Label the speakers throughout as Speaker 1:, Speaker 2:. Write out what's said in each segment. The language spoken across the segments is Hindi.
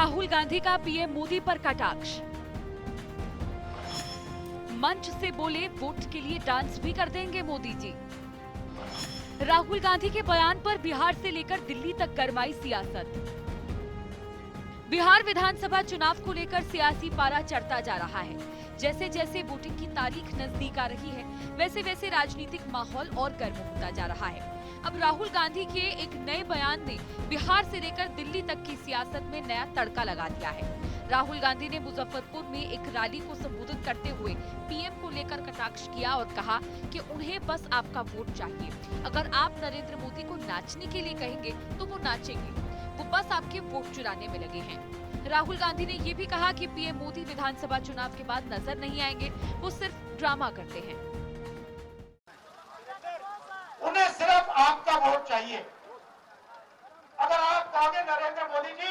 Speaker 1: राहुल गांधी का पीएम मोदी पर कटाक्ष। मंच से बोले वोट के लिए डांस भी कर देंगे मोदी जी। राहुल गांधी के बयान पर बिहार से लेकर दिल्ली तक गरमाई सियासत। बिहार विधानसभा चुनाव को लेकर सियासी पारा चढ़ता जा रहा है। जैसे जैसे वोटिंग की तारीख नजदीक आ रही है, वैसे वैसे राजनीतिक माहौल और गर्म होता जा रहा है। अब राहुल गांधी के एक नए बयान ने बिहार से लेकर दिल्ली तक की सियासत में नया तड़का लगा दिया है। राहुल गांधी ने मुजफ्फरपुर में एक रैली को संबोधित करते हुए पीएम को लेकर कटाक्ष किया और कहा कि उन्हें बस आपका वोट चाहिए। अगर आप नरेंद्र मोदी को नाचने के लिए कहेंगे तो वो नाचेंगे, वो बस आपके वोट चुराने में लगे हैं। राहुल गांधी ने ये भी कहा कि पीएम मोदी विधानसभा चुनाव के बाद नजर नहीं आएंगे, वो सिर्फ ड्रामा करते हैं।
Speaker 2: उन्हें सिर्फ आपका वोट चाहिए। अगर आप कहोगे नरेंद्र मोदी जी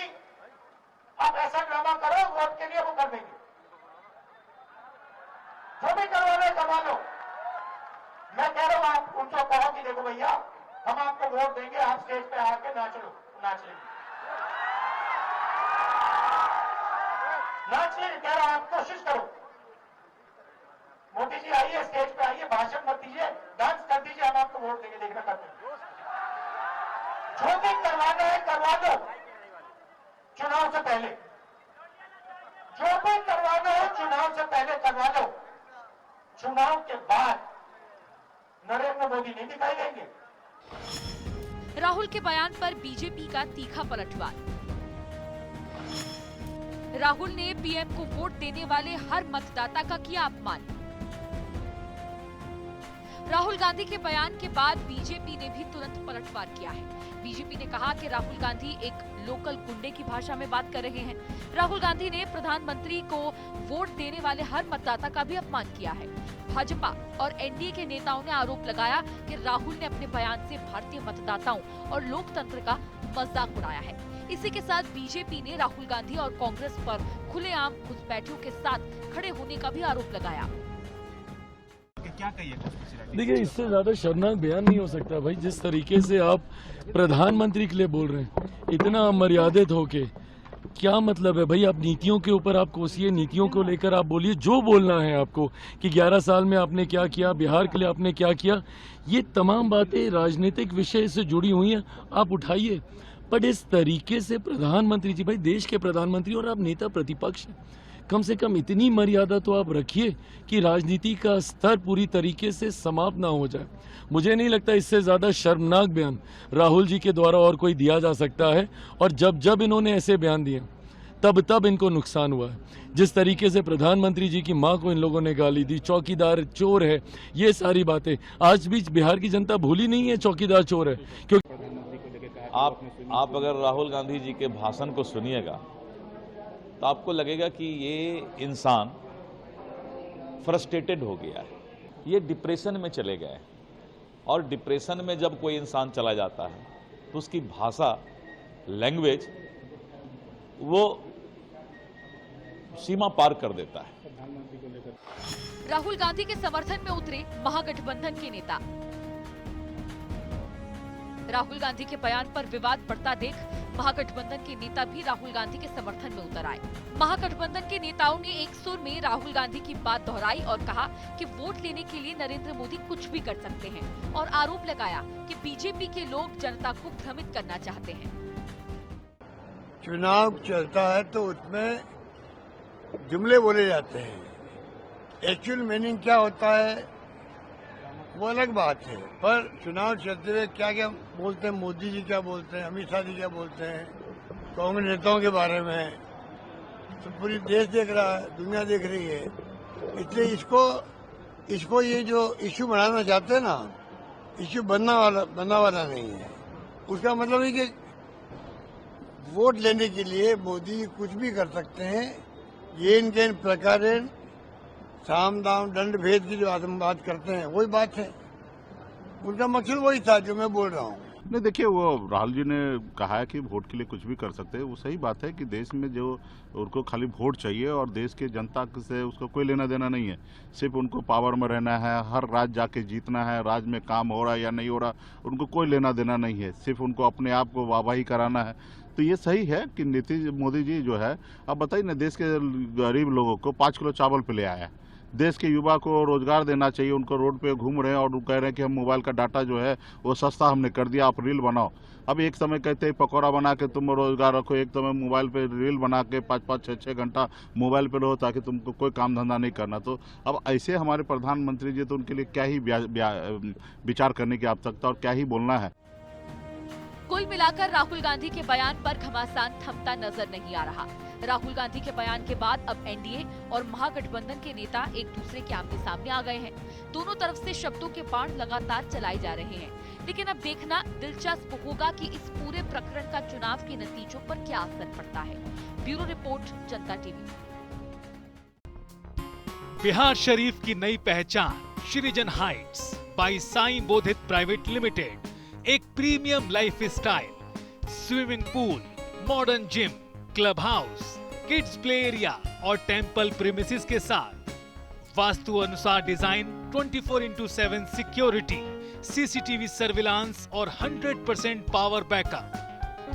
Speaker 2: आप ऐसा ड्रामा करो वोट के लिए, वो कर देंगे। जो भी करवाना है करवा लो। मैं कह रहा हूं आप उनको कहो कि देखो भैया हम आपको वोट देंगे, आप स्टेज पे आके नाच लो, नाच लेंगे, नाच लेंगे। कह रहा हूं आप कोशिश करो। मोदी जी आइए, स्टेज पे आइए, भाषण मत दीजिए, डांस कर दीजिए, हम आपको वोट देंगे, देखना करते हैं। जो भी करवाना है करवा दो चुनाव से पहले। जो भी करवाना है चुनाव से पहले करवा दो। चुनाव के बाद नरेंद्र मोदी नहीं दिखाई देंगे।
Speaker 1: राहुल के बयान पर बीजेपी का तीखा पलटवार। राहुल ने पीएम को वोट देने वाले हर मतदाता का किया अपमान। राहुल गांधी के बयान के बाद बीजेपी ने भी तुरंत पलटवार किया है। बीजेपी ने कहा कि राहुल गांधी एक लोकल गुंडे की भाषा में बात कर रहे हैं। राहुल गांधी ने प्रधानमंत्री को वोट देने वाले हर मतदाता का भी अपमान किया है। भाजपा और एनडीए के नेताओं ने आरोप लगाया कि राहुल ने अपने बयान से भारतीय मतदाताओं और लोकतंत्र का मजाक उड़ाया है। इसी के साथ बीजेपी ने राहुल गांधी और कांग्रेस पर खुलेआम घुसपैठियों के साथ खड़े होने का भी आरोप लगाया।
Speaker 3: क्या कहिए?
Speaker 4: देखिए, इससे ज्यादा शर्मनाक बयान नहीं हो सकता भाई। जिस तरीके से आप प्रधानमंत्री के लिए बोल रहे हैं, इतना अमर्यादित होके, क्या मतलब है भाई? आप नीतियों के ऊपर आप कोसिए, नीतियों को लेकर आप बोलिए जो बोलना है आपको कि 11 साल में आपने क्या किया, बिहार के लिए आपने क्या किया। ये तमाम बातें राजनीतिक विषय से जुड़ी हुई हैं, आप उठाइए। बट इस तरीके से प्रधानमंत्री जी, भाई देश के प्रधानमंत्री और आप नेता प्रतिपक्ष हैं, कम से कम इतनी मर्यादा तो आप रखिए कि राजनीति का स्तर पूरी तरीके से समाप्त ना हो जाए। मुझे नहीं लगता इससे ज्यादा शर्मनाक बयान राहुल जी के द्वारा और कोई दिया जा सकता है। और जब जब इन्होंने ऐसे बयान दिए तब तब इनको नुकसान हुआ है। जिस तरीके से प्रधानमंत्री जी की मां को इन लोगों ने गाली दी, चौकीदार चोर है, ये सारी बातें आज भी बिहार की जनता भूली नहीं है चौकीदार चोर है। क्योंकि
Speaker 5: आप अगर राहुल गांधी जी के भाषण को सुनिएगा तो आपको लगेगा कि ये इंसान फ्रस्ट्रेटेड हो गया है, ये डिप्रेशन में चले गए हैं। और डिप्रेशन में जब कोई इंसान चला जाता है तो उसकी भाषा, लैंग्वेज, वो सीमा पार कर देता है।
Speaker 1: राहुल गांधी के समर्थन में उतरे महागठबंधन के नेता। राहुल गांधी के बयान पर विवाद बढ़ता देख महागठबंधन के नेता भी राहुल गांधी के समर्थन में उतर आए। महागठबंधन के नेताओं ने एक सुर में राहुल गांधी की बात दोहराई और कहा कि वोट लेने के लिए नरेंद्र मोदी कुछ भी कर सकते हैं और आरोप लगाया कि बीजेपी के लोग जनता को भ्रमित करना चाहते हैं।
Speaker 6: चुनाव चलता है तो उसमें जुमले बोले जाते हैं, एक्चुअल मीनिंग क्या होता है वो अलग बात है। पर चुनाव चलते हुए क्या क्या बोलते हैं, मोदी जी क्या बोलते हैं, अमित शाह जी क्या बोलते हैं, कांग्रेस नेताओं के बारे में, तो पूरी देश देख रहा है, दुनिया देख रही है। इसलिए इसको ये जो इश्यू बनाना चाहते हैं ना, इश्यू बनना वाला नहीं है। उसका मतलब है कि वोट लेने के लिए मोदी कुछ भी कर सकते हैं। ये इनके प्रकार साम दाम दंड भेद की जो आतंकवाद करते हैं वही बात है। उनका मकसद वही था जो मैं बोल रहा हूँ।
Speaker 3: नहीं, देखिए, वो राहुल जी ने कहा है कि वोट के लिए कुछ भी कर सकते हैं। वो सही बात है कि देश में जो उनको खाली वोट चाहिए और देश के जनता से उसका कोई लेना देना नहीं है। सिर्फ उनको पावर में रहना है, हर राज्य जाके जीतना है, राज्य में काम हो रहा है या नहीं हो रहा उनको कोई लेना देना नहीं है। सिर्फ उनको अपने आप को वाहवाही कराना है। तो ये सही है कि नीतीश मोदी जी जो है, अब बताइए ना, देश के गरीब लोगों को 5 किलो चावल पे ले आया है। देश के युवा को रोजगार देना चाहिए, उनको रोड पे घूम रहे हैं और कह रहे हैं कि हम मोबाइल का डाटा जो है वो सस्ता हमने कर दिया, आप रील बनाओ। अब एक समय कहते हैं पकौड़ा बना के तुम रोजगार रखो, एक समय मोबाइल पे रील बना के 5-5, 6-6 घंटा मोबाइल पे रहो ताकि तुमको कोई काम धंधा नहीं करना। तो अब ऐसे हमारे प्रधानमंत्री जी, तो उनके लिए क्या ही विचार करने की आवश्यकता और क्या ही बोलना है।
Speaker 1: कुल मिलाकर राहुल गांधी के बयान पर घमासान थमता नजर नहीं आ रहा। राहुल गांधी के बयान के बाद अब एनडीए और महागठबंधन के नेता एक दूसरे के आमने सामने आ गए हैं। दोनों तरफ से शब्दों के बाण लगातार चलाए जा रहे हैं, लेकिन अब देखना दिलचस्प होगा कि इस पूरे प्रकरण का चुनाव के नतीजों पर क्या असर पड़ता है। Bureau report, Janata TV.
Speaker 7: Bihar Sharif की नई पहचान Srijan heights by Sai Bodhit private limited, एक premium lifestyle, swimming pool, modern gym, club house, kids play area और टेंपल प्रीमिसेस के साथ वास्तु अनुसार डिजाइन, 24/7 सिक्योरिटी, सीसीटीवी सर्विलांस और 100% पावर बैकअप।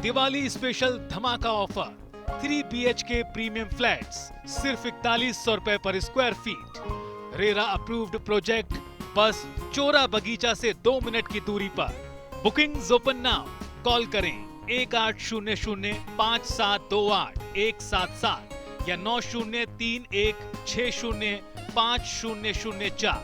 Speaker 7: दिवाली स्पेशल धमाका ऑफर, 3 BHK प्रीमियम फ्लैट्स सिर्फ 4100 रुपए पर square feet. RERA approved project, बस चोरा बगीचा से 2 मिनट की दूरी पर। Bookings open now. कॉल करें 1800-5728-177 या 9031605004।